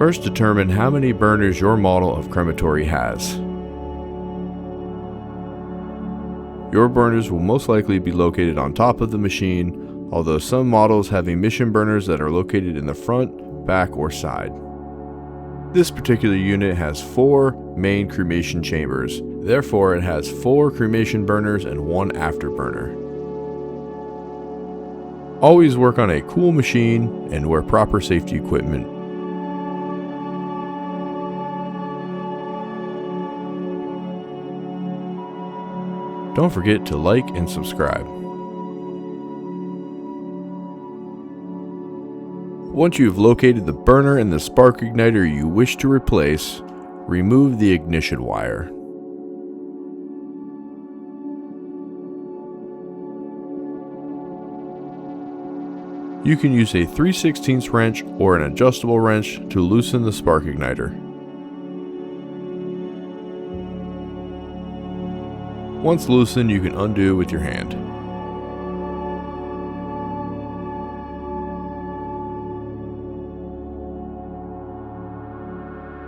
First, determine how many burners your model of crematory has. Your burners will most likely be located on top of the machine, although some models have emission burners that are located in the front, back, or side. This particular unit has 4 main cremation chambers, therefore it has 4 cremation burners and 1 afterburner. Always work on a cool machine and wear proper safety equipment. Don't forget to like and subscribe. Once you have located the burner and the spark igniter you wish to replace, remove the ignition wire. You can use a 3/16 wrench or an adjustable wrench to loosen the spark igniter. Once loosened, you can undo with your hand.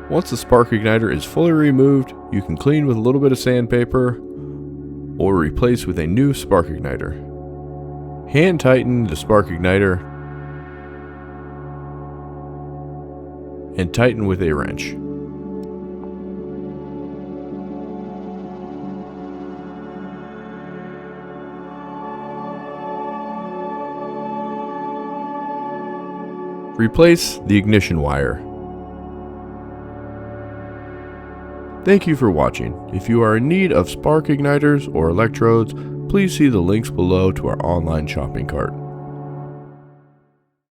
Once the spark igniter is fully removed, you can clean with a little bit of sandpaper or replace with a new spark igniter. Hand tighten the spark igniter and tighten with a wrench. Replace the ignition wire. Thank you for watching. If you are in need of spark igniters or electrodes, please see the links below to our online shopping cart.